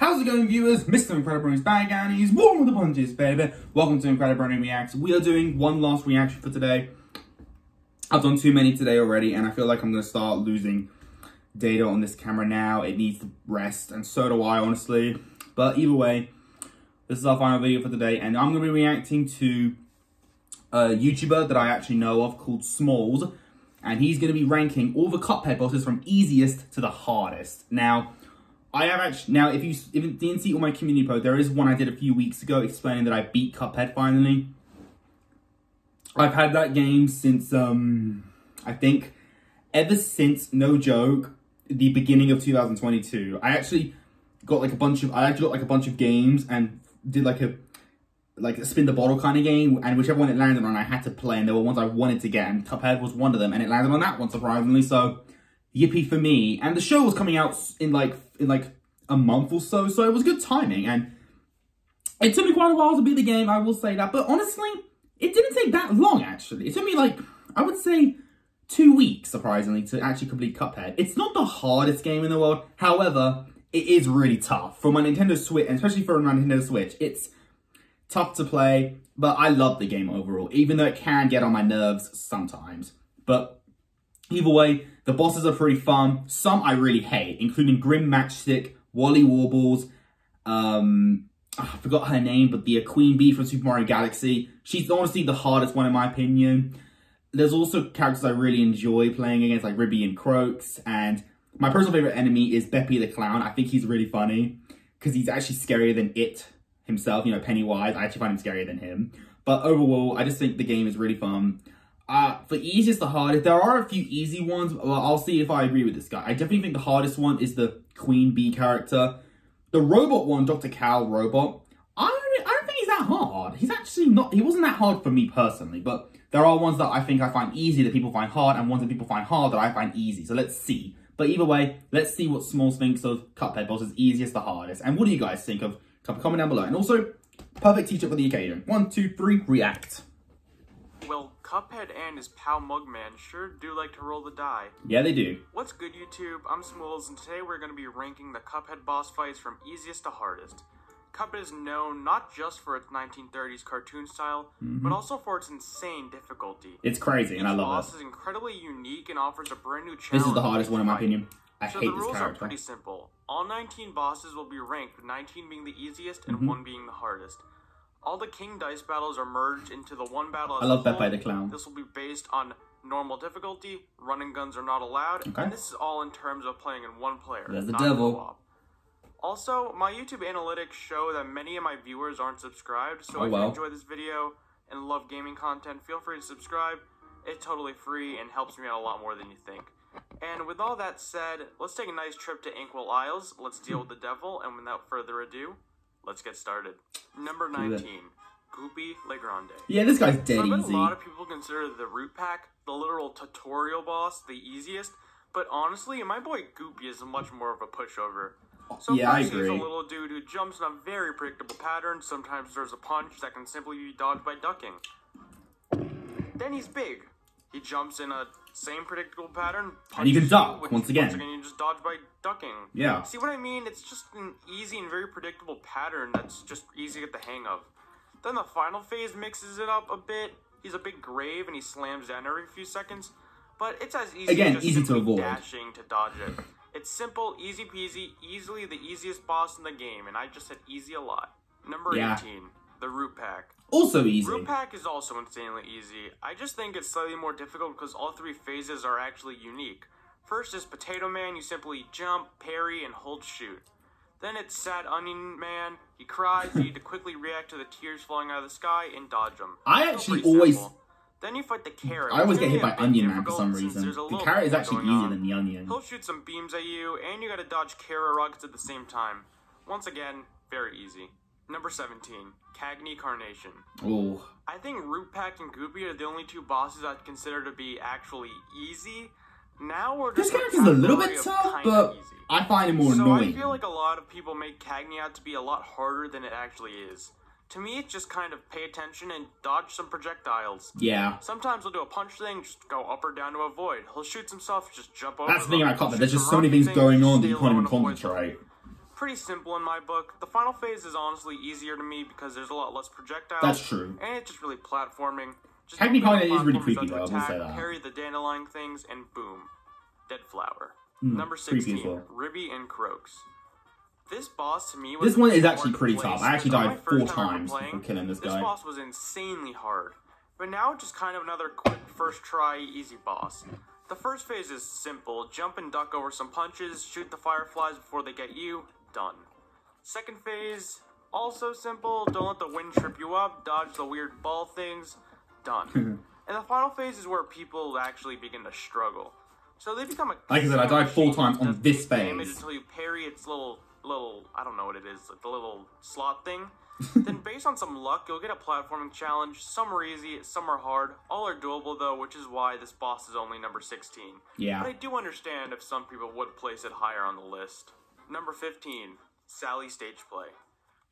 How's it going, viewers? Mr. Incredi-Brony's back and he's warm with the punches, baby. Welcome to Incredi-Brony Reacts. We are doing one last reaction for today. I've done too many today already, and I feel like I'm going to start losing data on this camera now. It needs to rest, and so do I, honestly. But either way, this is our final video for today, and I'm going to be reacting to a YouTuber that I actually know of called Smools, and he's going to be ranking all the Cuphead bosses from easiest to the hardest. Now, if you didn't see all my community post, there is one I did a few weeks ago explaining that I beat Cuphead finally. I've had that game since, I think, ever since, no joke, the beginning of 2022. I actually got a bunch of games and did like a spin the bottle kind of game, and whichever one it landed on I had to play, and there were ones I wanted to get, and Cuphead was one of them, and it landed on that one, surprisingly, so yippee for me. And the show was coming out in like a month or so, so it was good timing, and it took me quite a while to beat the game, I will say that, but honestly, it didn't take that long, actually. It took me, I would say 2 weeks, surprisingly, to actually complete Cuphead. It's not the hardest game in the world, however, it is really tough. For my Nintendo Switch, and especially for my Nintendo Switch, it's tough to play, but I love the game overall, even though it can get on my nerves sometimes. But either way, the bosses are pretty fun. Some I really hate, including Grim Matchstick, Wally Warbles, I forgot her name, but the Queen Bee from Super Mario Galaxy. She's honestly the hardest one in my opinion. There's also characters I really enjoy playing against, like Ribby and Croaks, and my personal favorite enemy is Beppy the Clown. I think he's really funny, because he's actually scarier than it himself, you know, Pennywise. I actually find him scarier than him. But overall, I just think the game is really fun. For easiest to hardest, there are a few easy ones. Well, I'll see if I agree with this guy. I definitely think the hardest one is the Queen Bee character. The robot one, Dr. Cal Robot, I don't think he's that hard. He's actually not, he wasn't that hard for me personally, but there are ones that I think I find easy that people find hard, and ones that people find hard that I find easy. So let's see. But either way, let's see what Smalls thinks of Cuphead bosses, easiest to hardest. And what do you guys think of? Comment down below. And also, perfect t-shirt for the occasion. 1, 2, 3, react. Well, Cuphead and his pal Mugman sure do like to roll the die. Yeah, they do. What's good, YouTube? I'm Smools, and today we're going to be ranking the Cuphead boss fights from easiest to hardest. Cuphead is known not just for its 1930s cartoon style, but also for its insane difficulty. It's crazy, and I love it. Each boss is incredibly unique and offers a brand new challenge. This is the hardest one in my opinion. I hate this character. So the rules are pretty simple. All 19 bosses will be ranked, with 19 being the easiest and 1 being the hardest. All the King Dice battles are merged into the one battle as I love Beppy the Clown. This will be based on normal difficulty, running guns are not allowed, and this is all in terms of playing in one player. There's the devil. Co-op. Also, my YouTube analytics show that many of my viewers aren't subscribed, so if you enjoy this video and love gaming content, feel free to subscribe. It's totally free and helps me out a lot more than you think. And with all that said, let's take a nice trip to Inkwell Isles, let's deal with the devil, and without further ado, let's get started. Number 19, Cuphead. Yeah, this guy's dead easy. A lot of people consider the Root Pack, the literal tutorial boss, the easiest, but honestly, my boy Goopy is much more of a pushover. So yeah, first, he's a little dude who jumps in a very predictable pattern. Sometimes there's a punch that can simply be dodged by ducking. Then he's big. He jumps in a same predictable pattern, and you can duck once again. You just dodge by ducking. Yeah. See what I mean? It's just an easy and very predictable pattern that's just easy to get the hang of. Then the final phase mixes it up a bit. He's a big grave and he slams down every few seconds, but it's as easy as just to avoid. Dashing to dodge it. It's simple, easy peasy, easily the easiest boss in the game, and I just said easy a lot. Number 18, the Root Pack. Also easy. Root Pack is also insanely easy. I just think it's slightly more difficult because all 3 phases are actually unique. First is Potato Man, you simply jump, parry, and hold shoot. Then it's Sad Onion Man, he cries, you need to quickly react to the tears falling out of the sky and dodge them. I actually always... Then you fight the carrot. I always get hit by Onion Man for some reason. The carrot is actually easier than the onion. He'll shoot some beams at you, and you gotta dodge carrot rockets at the same time. Once again, very easy. Number 17, Cagney Carnation. Oh. I think Root Pack and Goopy are the only 2 bosses I'd consider to be actually easy. Now we're just... This character's a little bit tough, but easy. I find it more annoying. I feel like a lot of people make Cagney out to be a lot harder than it actually is. To me, it's just kind of pay attention and dodge some projectiles. Yeah. Sometimes he'll do a punch thing, just go up or down to avoid. He'll shoot some stuff, just jump over. That's the thing about Cuphead. There's just so many things going on that you can't even concentrate. pretty simple in my book. The final phase is honestly easier to me because there's a lot less projectiles. That's true. And it's just really platforming. Just Technically, it is really creepy though, I will say that. Parry the dandelion things, and boom. Dead flower. Number 16, Ribby and Croaks. This boss to me was this one is actually pretty tough. I actually died 4 times before killing this guy. This boss was insanely hard. But now just kind of another quick first try easy boss. The first phase is simple. Jump and duck over some punches, shoot the fireflies before they get you, done. Second phase, also simple. Don't let the wind trip you up, dodge the weird ball things, done. And the final phase is where people actually begin to struggle. So they become a... Like I said, I died 4 times on this phase. Until you parry its little, I don't know what it is, like the little slot thing. Then based on some luck, you'll get a platforming challenge. Some are easy, some are hard. All are doable though, which is why this boss is only number 16. Yeah. But I do understand if some people would place it higher on the list. Number 15, Sally Stage Play.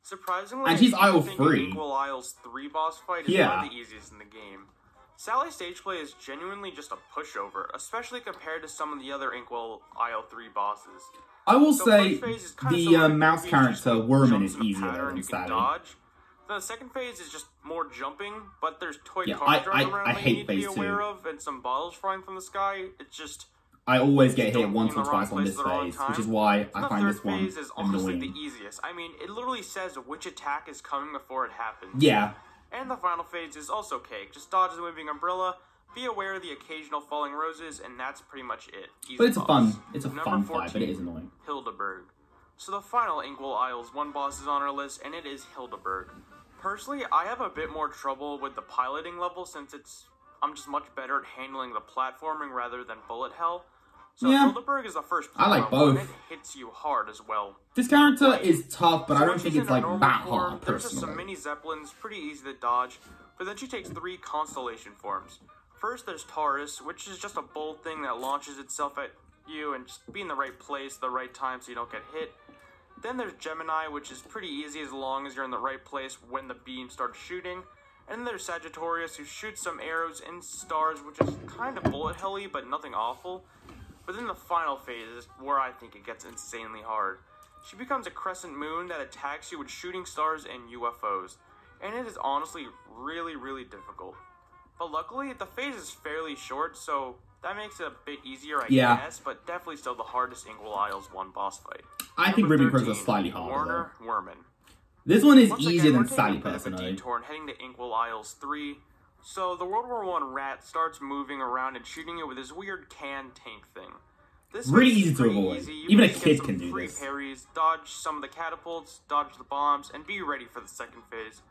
Surprisingly, and she's Isle 3. Equal Isle's 3 boss fight is one of the easiest in the game. Sally Stage Play is genuinely just a pushover, especially compared to some of the other Inkwell Isle 3 bosses. I will say the mouse character, Worman, is easier than Sally. The second phase is just more jumping, but there's toy cars running around that you need to be aware of, and some bottles flying from the sky. It's just... I always get hit once or twice on this phase, which is why I find this one annoying. The third phase is honestly the easiest. I mean, it literally says which attack is coming before it happens. Yeah. And the final phase is also cake. Just dodge the moving umbrella, be aware of the occasional falling roses, and that's pretty much it. Easy but it's boss. a fun fight, but it is annoying. Hildeberg. So the final Inkwell Isles 1 boss is on our list, and it is Hildeberg. Personally, I have a bit more trouble with the piloting level since I'm just much better at handling the platforming rather than bullet hell. So yeah. Hildeberg is the first I like both. And it hits you hard as well. This character is tough, but I don't think it's like that hard, personally. There's just some mini zeppelins, pretty easy to dodge, but then she takes 3 constellation forms. First, there's Taurus, which is just a bold thing that launches itself at you and just be in the right place at the right time so you don't get hit. Then there's Gemini, which is pretty easy as long as you're in the right place when the beam starts shooting. And then there's Sagittarius, who shoots some arrows and stars, which is kind of bullet helly, but nothing awful. But then the final phase is where I think it gets insanely hard. She becomes a crescent moon that attacks you with shooting stars and UFOs. And it is honestly really, really difficult. But luckily, the phase is fairly short, so that makes it a bit easier, I guess. But definitely still the hardest Inkwell Isles 1 boss fight. I think Ruby Crow's is slightly harder, Werman. This one is easier than Sally, personally. Detour and heading to Inkwell Isles 3. So the World War I rat starts moving around and shooting you with this weird can tank thing. This really easy to avoid. Even a kid can do this. Parries, dodge some of the catapults, dodge the bombs, and be ready for the second phase.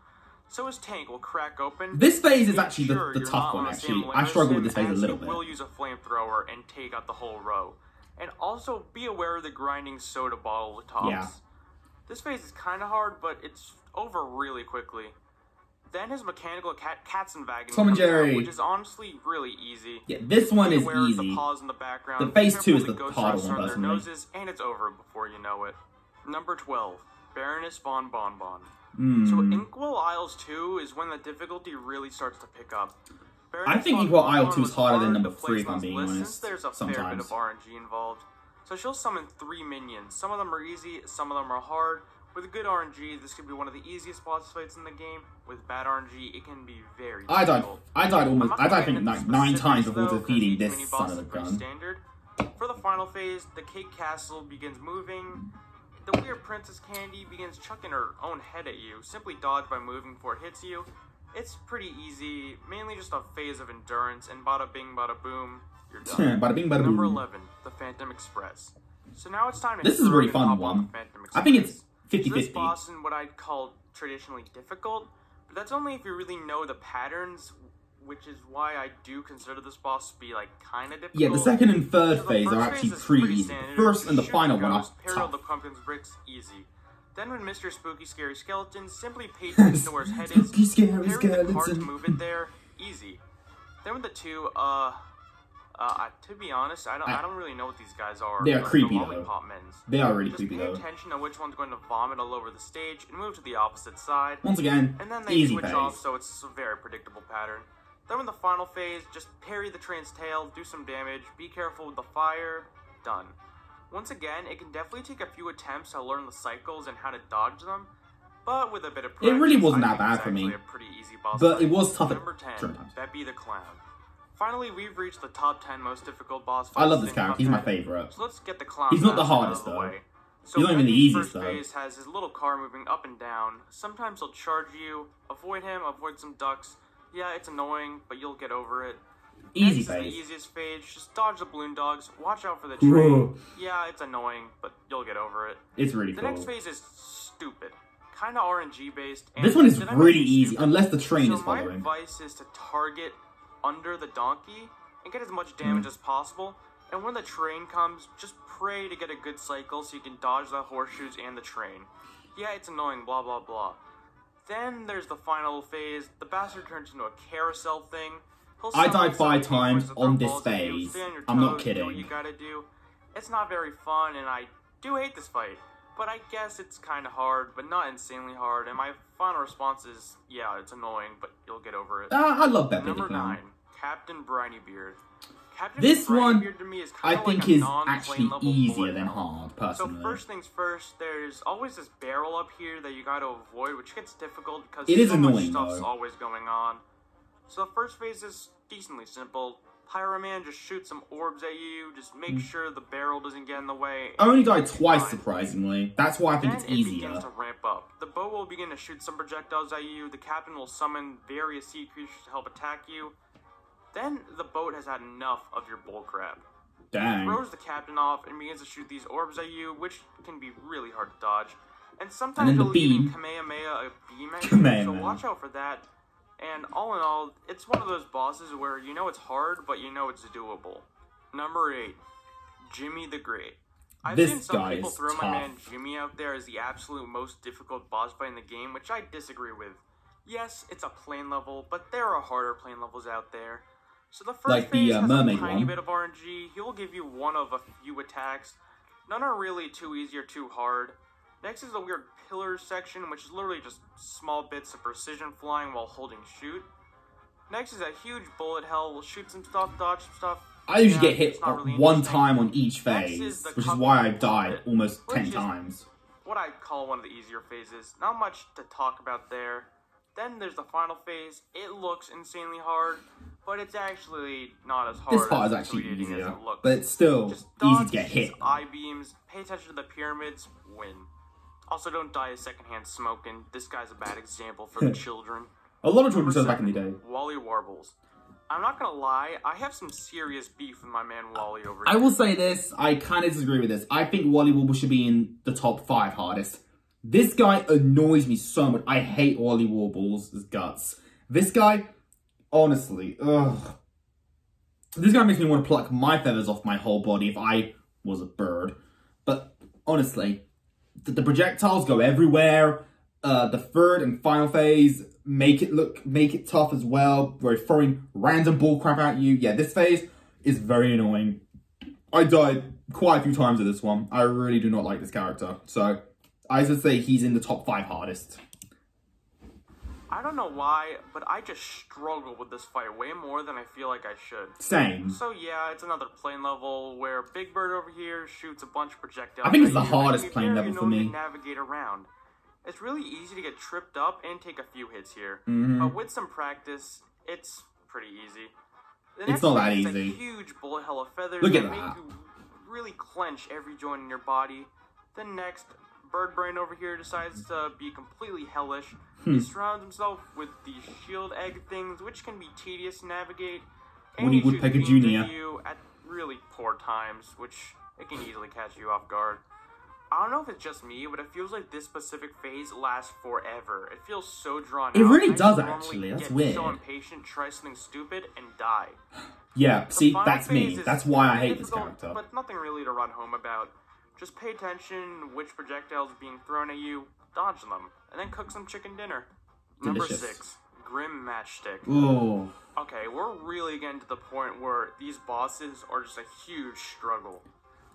So his tank will crack open. This phase is actually the tough one, actually. I struggle with this phase a little bit. You will use a flamethrower and take out the whole row. And also be aware of the grinding soda bottle tops. Yeah. This phase is kind of hard, but it's over really quickly. Then his mechanical Katzenwagen Tom and Jerry, which is honestly really easy. Yeah, this one is easy. The pause in the background. The phase 2 is the harder one, personally. Noses, and it's over before you know it. Number 12, Baroness von Bonbon. So Inkwell Isles 2 is when the difficulty really starts to pick up. I think Inkwell Isle 2 is harder than number 3, if I'm being honest. There's a fair bit of RNG involved. So she'll summon 3 minions. Some of them are easy, some of them are hard. With good RNG, this could be one of the easiest boss fights in the game. With bad RNG, it can be very difficult. I died I think like 9 times before defeating this son of a gun. Standard. For the final phase, the cake castle begins moving. The weird princess candy begins chucking her own head at you. Simply dodge by moving before it hits you. It's pretty easy, mainly just a phase of endurance, and bada bing, bada boom, you're done. Bada bing, bada boom. Number 11, the Phantom Express. So now it's time to This is a really fun one. I think it's 50-50. So this boss is what I'd call traditionally difficult, but that's only if you really know the patterns, which is why I do consider this boss to be like kind of difficult. Yeah, the second and third phase are actually pretty easy. The first and the final one are tough. The pumpkin's bricks, easy. Then when Mr. Spooky Scary Skeleton, simply pay attention to where his head is. Spooky Scary Skeleton. The card to move it there, easy. Then with the 2, to be honest, I don't really know what these guys are. They are creepy though. Men's. They are really creepy though. Pay attention to which one's going to vomit all over the stage and move to the opposite side. Once again, and then they easy switch phase. off, so it's a very predictable pattern. Then in the final phase, just parry the train's tail, do some damage, be careful with the fire, done. Once again, it can definitely take a few attempts to learn the cycles and how to dodge them, but with a bit of practice, it really wasn't that bad for me. A pretty easy boss but fight. It was tough. Number 10, Beppy the Clown. Finally, we've reached the top 10 most difficult boss fights. I love this character. He's my favorite. So let's get the clown. He's not the hardest though. So he's not even the easiest though. First phase has his little car moving up and down. Sometimes he'll charge you. Avoid him. Avoid some ducks. Yeah, it's annoying, but you'll get over it. Easy phase. phase. Is the easiest phase. Just dodge the balloon dogs. Watch out for the train. Yeah, it's annoying, but you'll get over it. It's really cool. The next phase is stupid. Kind of RNG based. And this one is really easy, unless the train is following. My advice is to target under the donkey and get as much damage as possible. And when the train comes, just pray to get a good cycle so you can dodge the horseshoes and the train. Yeah, it's annoying, blah blah blah. Then there's the final phase. The bastard turns into a carousel thing. I died 5 times on this phase. I'm not kidding. What you gotta do. It's not very fun, and I do hate this fight. But I guess it's kind of hard, but not insanely hard. And my final response is, yeah, it's annoying, but you'll get over it. I love Beppy the Number Clown. 9, Captain Brineybeard. This one, to me is I think, is actually easier than hell. hard, personally. So first things first, there's always this barrel up here that you gotta avoid, which gets difficult because it is so annoying, much stuff's though. always going on. So the first phase is decently simple. Pyro Man just shoots some orbs at you, just make sure the barrel doesn't get in the way. I only died twice, surprisingly. That's why I think it's easier. Then it begins to ramp up. The boat will begin to shoot some projectiles at you, the captain will summon various sea creatures to help attack you. Then the boat has had enough of your bullcrap. Dang. He throws the captain off and begins to shoot these orbs at you, which can be really hard to dodge. And sometimes he'll even Kamehameha a beam at you, so watch out for that. And all in all, it's one of those bosses where you know it's hard, but you know it's doable. Number 8, Jimmy the Great. I've seen some people throw my man Jimmy out there as the absolute most difficult boss fight in the game, which I disagree with. Yes, it's a plane level, but there are harder plane levels out there. So the first phase has a tiny bit of RNG. He will give you one of a few attacks. None are really too easy or too hard. Next is the weird pillars section, which is literally just small bits of precision flying while holding shoot. Next is a huge bullet hell. We'll shoot some stuff, dodge some stuff. I usually get hit really one time on each phase, which is why I died almost 10 times. What I call one of the easier phases. Not much to talk about there. Then there's the final phase. It looks insanely hard, but it's actually not as hard. This part is actually easier, but it's still easy to get hit. I-beams, pay attention to the pyramids, win. Also, don't die of secondhand smoking. This guy's a bad example for the children. A lot of children said back in the day. Wally Warbles. I'm not gonna lie, I have some serious beef with my man Wally over here. I will say this, I kind of disagree with this. I think Wally Warbles should be in the top 5 hardest. This guy annoys me so much. I hate Wally Warbles' guts. This guy, honestly, ugh. This guy makes me want to pluck my feathers off my whole body if I was a bird. But honestly, the projectiles go everywhere. The third and final phase make it tough as well. We're throwing random bullcrap at you. Yeah, this phase is very annoying. I died quite a few times with this one. I really do not like this character. So I would say he's in the top 5 hardest. I don't know why, but I just struggle with this fight way more than I feel like I should. Same. So yeah, it's another plane level where Big Bird over here shoots a bunch of projectiles. I think it's the hardest plane level for me. Navigate around. It's really easy to get tripped up and take a few hits here. But with some practice, it's pretty easy. It's not that easy. It's a huge bullet hell of feathers that make you really clench every joint in your body. Then next, Bird Brain over here decides to be completely hellish. He surrounds himself with these shield egg things, which can be tedious to navigate. And Woody Woodpecker Jr. You at really poor times, which it can easily catch you off guard. I don't know if it's just me, but it feels like this specific phase lasts forever. It feels so drawn out. It really does, actually. That's weird. So impatient, try something stupid, and die. Yeah, see, that's me. That's why I hate this character. But nothing really to run home about. Just pay attention which projectiles are being thrown at you, dodge them, and then cook some chicken dinner. Delicious. Number 6, Grim Matchstick. Ooh. Okay, we're really getting to the point where these bosses are just a huge struggle.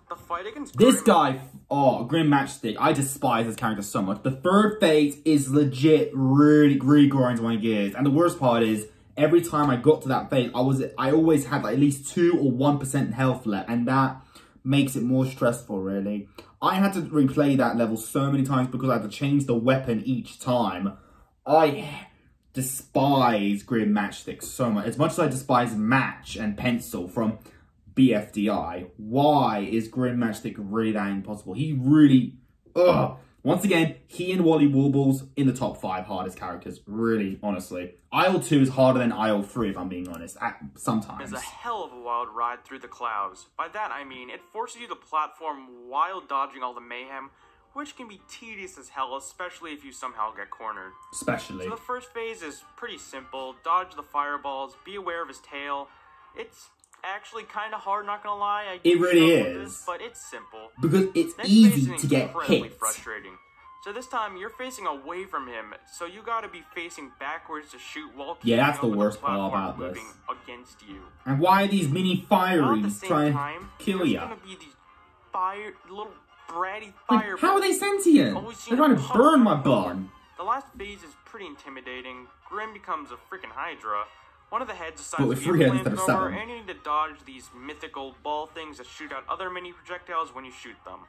The fight against this guy, Grim Matchstick, I despise this character so much. The third phase is legit really grinds my gears. And the worst part is, every time I got to that phase, I always had like at least 2 or 1% health left. And that makes it more stressful, really. I had to replay that level so many times because I had to change the weapon each time. I despise Grim Matchstick so much. As much as I despise Match and Pencil from BFDI, why is Grim Matchstick really that impossible? He really... Ugh. Once again, he and Wally Warbles in the top 5 hardest characters. Really, honestly. Isle 2 is harder than Isle 3, if I'm being honest, sometimes. It's a hell of a wild ride through the clouds. By that I mean, it forces you to platform while dodging all the mayhem, which can be tedious as hell, especially if you somehow get cornered. Especially. So the first phase is pretty simple. Dodge the fireballs, be aware of his tail. It's actually kind of hard, not gonna lie. It really is. This, but it's simple. Because it's Next easy to get hit. Frustrating. So this time, you're facing away from him, so you gotta be facing backwards to shoot while keeping that's the up with worst the part platform about this. moving against you. And why are these mini fireys trying to kill you? There's gonna be these little bratty fire... How are they sentient? They're trying to burn my bun. The last phase is pretty intimidating. Grim becomes a freaking Hydra. One of the heads decides to be a flamethrower, and you need to dodge these mythical ball things that shoot out other mini projectiles when you shoot them.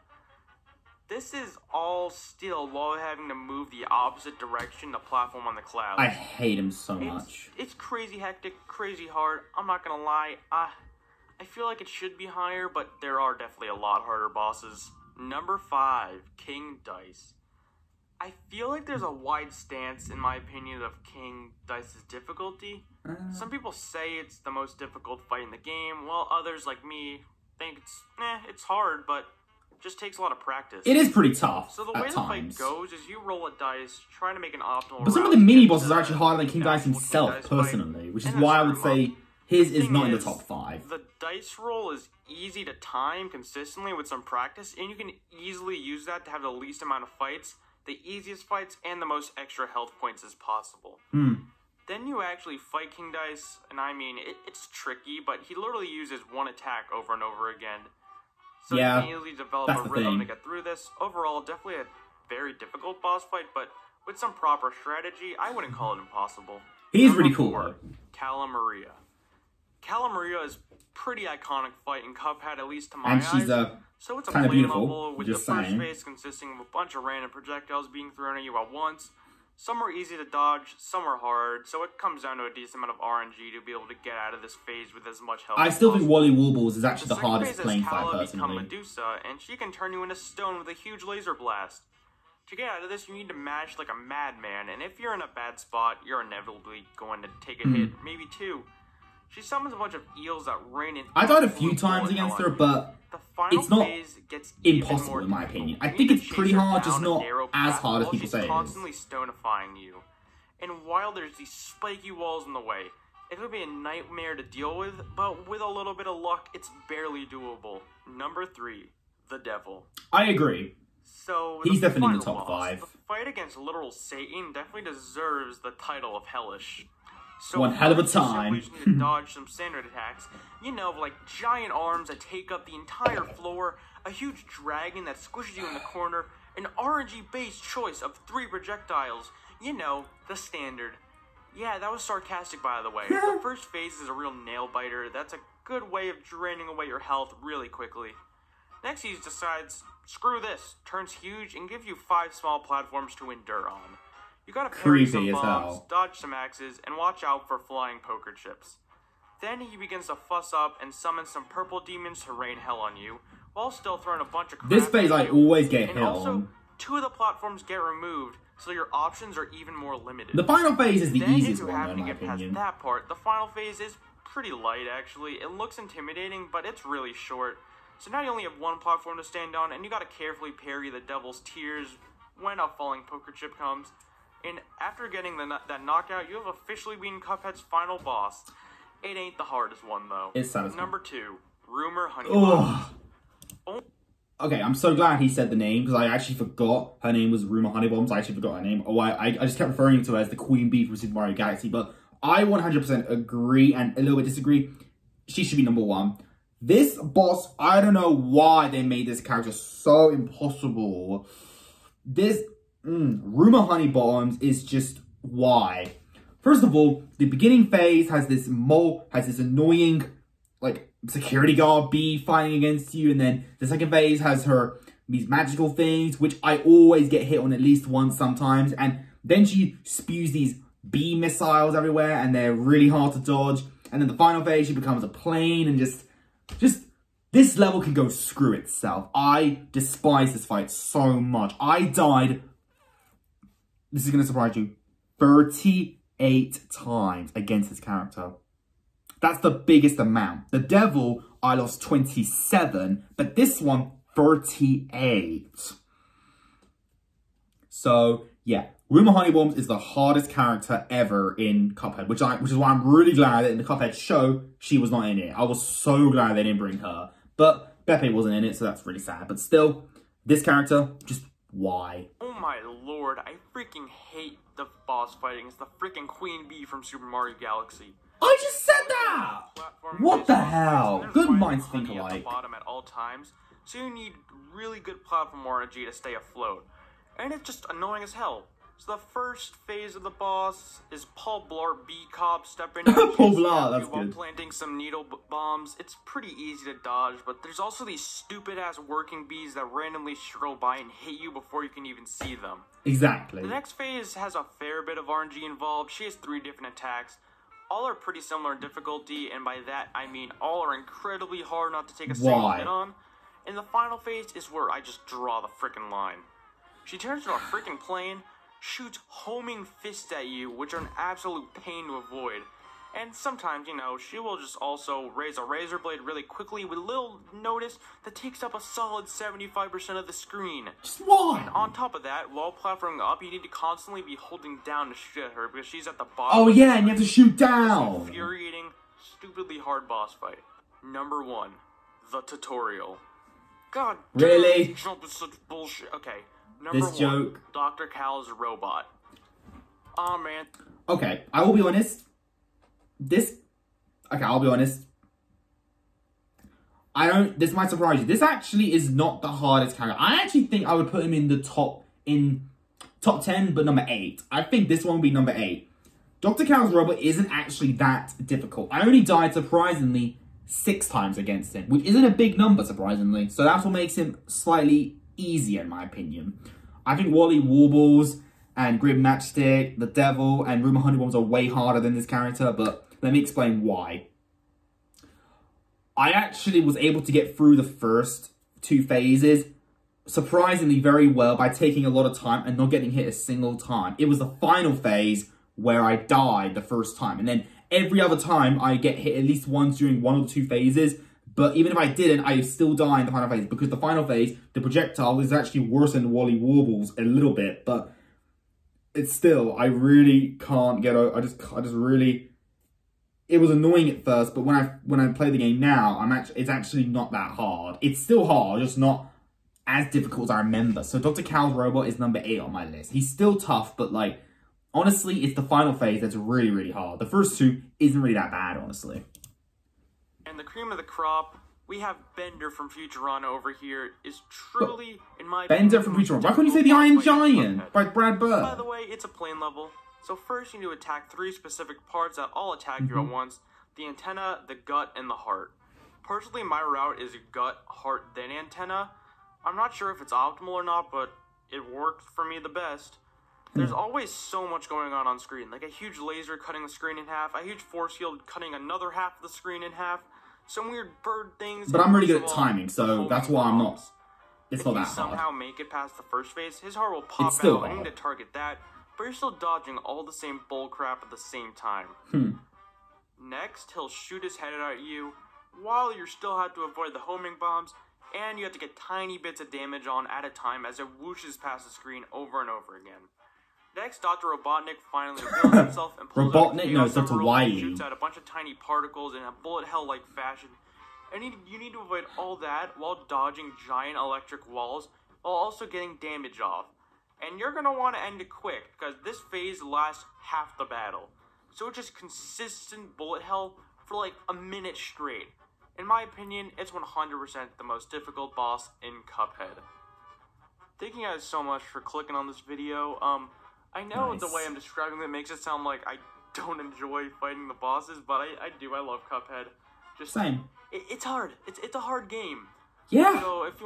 This is all still while having to move the opposite direction to platform on the clouds. I hate him so much. It's crazy hectic, crazy hard. I'm not gonna lie. I feel like it should be higher, but there are definitely a lot harder bosses. Number 5, King Dice. I feel like there's a wide stance, in my opinion, of King Dice's difficulty. Some people say it's the most difficult fight in the game, while others, like me, think it's hard, but it just takes a lot of practice. It is pretty tough. So the way the fight goes is you roll a dice, trying to make an optimal. But some of the mini bosses are actually harder than King Dice himself, personally, which is why I would say his is not in the top 5. The dice roll is easy to time consistently with some practice, and you can easily use that to have the least amount of fights, the easiest fights, and the most extra health points as possible. Then you actually fight King Dice, and I mean, it's tricky, but he literally uses one attack over and over again. So you can easily develop a rhythm to get through this. Overall, definitely a very difficult boss fight, but with some proper strategy, I wouldn't call it impossible. He's really cool, though. Cala Maria. Cala Maria is a pretty iconic fight in Cuphead, at least to my eyes. And she's so it's a kind of beautiful, level with the first phase consisting of a bunch of random projectiles being thrown at you at once. Some are easy to dodge, some are hard, so it comes down to a decent amount of RNG to be able to get out of this phase with as much health. I still think Wally Warbles is actually the hardest playing fight, personally. Medusa, and she can turn you into stone with a huge laser blast. To get out of this, you need to mash like a madman, and if you're in a bad spot, you're inevitably going to take a hit, maybe 2. She summons a bunch of eels that rain in. I died a few times against her, but it's not impossible in my opinion. I think it's pretty hard, just not as hard as people say it is. Constantly stonifying you. And while there's these spiky walls in the way, it would be a nightmare to deal with, but with a little bit of luck, it's barely doable. Number 3, the Devil. I agree. So he's definitely in the top 5. The fight against literal Satan definitely deserves the title of Hellish. So one hell of a time. You need to dodge some standard attacks. You know, like giant arms that take up the entire floor, a huge dragon that squishes you in the corner, an RNG-based choice of 3 projectiles. You know, the standard. Yeah, that was sarcastic, by the way. The first phase is a real nail-biter. That's a good way of draining away your health really quickly. Next, he decides, screw this, turns huge, and gives you 5 small platforms to endure on. You gotta parry some bombs, dodge some axes, and watch out for flying poker chips. Then he begins to fuss up and summon some purple demons to rain hell on you, while still throwing a bunch of crap. This phase I always get hit on. And also, 2 of the platforms get removed, so your options are even more limited. The final phase is the easiest one, in my opinion. Then if you happen to get past that part, the final phase is pretty light, actually. It looks intimidating, but it's really short. So now you only have 1 platform to stand on, and you gotta carefully parry the devil's tears when a falling poker chip comes. And after getting that knockout, you have officially beaten Cuphead's final boss. It ain't the hardest one, though. It's satisfying. Number 2, Rumor Honeybomb. Okay, I'm so glad he said the name, because I actually forgot her name was Rumor Honeybombs. I actually forgot her name. Oh, I just kept referring to her as the Queen Bee from Super Mario Galaxy, but I 100% agree and a little bit disagree. She should be number 1. This boss, I don't know why they made this character so impossible. This Rumor Honeybombs is just why. First of all, the beginning phase has this annoying, like, security guard bee fighting against you. And then the second phase has these magical things, which I always get hit on at least once sometimes. And then she spews these bee missiles everywhere, and they're really hard to dodge. And then the final phase, she becomes a plane, and just this level can go screw itself. I despise this fight so much. I died, this is going to surprise you, 38 times against this character. That's the biggest amount. The devil, I lost 27, but this one, 38. So, yeah. Rumor Honeybombs is the hardest character ever in Cuphead, which is why I'm really glad that in the Cuphead show, she was not in it. I was so glad they didn't bring her. But Beppe wasn't in it, so that's really sad. But still, this character, just why? Oh my lord, I freaking hate the boss fighting. It's the freaking Queen Bee from Super Mario Galaxy. I just said that! What the hell? Good minds think alike. At the bottom at all times, so you need really good platform RNG to stay afloat. And it's just annoying as hell. So the first phase of the boss is Paul Blart B-Cop stepping in Paul Blart, that's while good. planting some needle bombs. It's pretty easy to dodge, but there's also these stupid-ass working bees that randomly shrill by and hit you before you can even see them. Exactly. The next phase has a fair bit of RNG involved. She has 3 different attacks. All are pretty similar in difficulty, and by that I mean all are incredibly hard not to take a single hit on. And the final phase is where I just draw the freaking line. She turns into a freaking plane, shoots homing fists at you, which are an absolute pain to avoid. And sometimes, you know, she will just also raise a razor blade really quickly with a little notice that takes up a solid 75% of the screen. Just why? And on top of that, while platforming up, you need to constantly be holding down to shoot at her because she's at the bottom. Oh yeah, and you have to shoot down. It's an infuriating, stupidly hard boss fight. Number 1, the tutorial. God damn, really? Jump is such bullshit. Okay. Number This 1, joke. Dr. Cal's robot. Oh man. Okay, I will be honest. I'll be honest. This might surprise you. This actually is not the hardest character. I actually think I would put him in the top 10, but number 8. I think this one will be number 8. Dr. Cal's robot isn't actually that difficult. I only died, surprisingly, 6 times against him, which isn't a big number, surprisingly. So that's what makes him slightly easier, in my opinion. I think Wally Warbles and Grim Matchstick, the Devil, and Rumor Honeybombs are way harder than this character, but let me explain why. I actually was able to get through the first 2 phases surprisingly very well by taking a lot of time and not getting hit a single time. It was the final phase where I died the first time, and then every other time I get hit at least once during 1 or 2 phases. But even if I didn't, I still die in the final phase, because the final phase, the projectile, is actually worse than Wally Warbles a little bit, but it's still, I really can't get over. I just really, it was annoying at first, but when I play the game now, it's actually not that hard. It's still hard, just not as difficult as I remember. So Dr. Cal's robot is number 8 on my list. He's still tough, but like, honestly, it's the final phase that's really, really hard. The first 2 isn't really that bad, honestly. And the cream of the crop, we have Bender from Futurama over here, is truly, in my opinion, Bender from Futurama. Why couldn't you say the Iron Giant by Brad Bird? By the way, it's a plane level. So first you need to attack 3 specific parts that all attack you at once. The antenna, the gut, and the heart. Personally, my route is gut, heart, then antenna. I'm not sure if it's optimal or not, but it worked for me the best. There's always so much going on screen, like a huge laser cutting the screen in half, a huge force field cutting another half of the screen in half, some weird bird things. But I'm really good at timing, so that's why I'm not. It's not that hard. If you somehow make it past the first phase, his heart will pop out, and you need to target that, but you're still dodging all the same bullcrap at the same time. Next, he'll shoot his head at you, while you still have to avoid the homing bombs, and you have to get tiny bits of damage on at a time as it whooshes past the screen over and over again. Next, Dr. Robotnik finally reveals himself and pulls out a chaos emerald and shoots out a bunch of tiny particles in a bullet hell-like fashion. And you need to avoid all that while dodging giant electric walls, while also getting damage off. And you're going to want to end it quick, because this phase lasts half the battle. So it's just consistent bullet hell for like a minute straight. In my opinion, it's 100% the most difficult boss in Cuphead. Thank you guys so much for clicking on this video. I know the way I'm describing it makes it sound like I don't enjoy fighting the bosses, but I do. I love Cuphead. Just same. it's hard. It's a hard game. Yeah. So if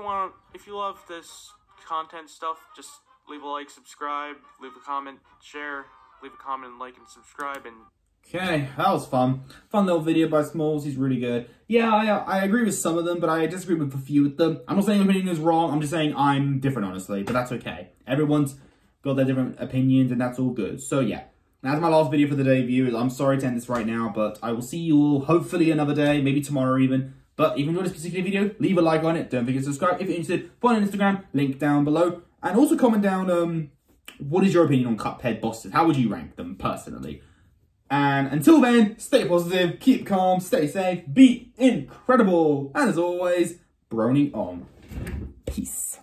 you love this content stuff, just leave a like, subscribe, leave a comment, share, leave a comment, like, and subscribe, and... Okay, that was fun. Fun little video by Smools, he's really good. Yeah, I agree with some of them, but I disagree with a few of them. I'm not saying my opinion is wrong, I'm just saying I'm different, honestly, but that's okay. Everyone's got their different opinions, and that's all good. So yeah, that's my last video for the day, viewers. I'm sorry to end this right now, but I will see you all hopefully another day, maybe tomorrow even. But if you enjoyed this particular video, leave a like on it. Don't forget to subscribe if you're interested. Follow on Instagram, link down below. And also comment down, what is your opinion on Cuphead bosses? How would you rank them, personally? And until then, stay positive, keep calm, stay safe, be incredible. And as always, Brony on. Peace.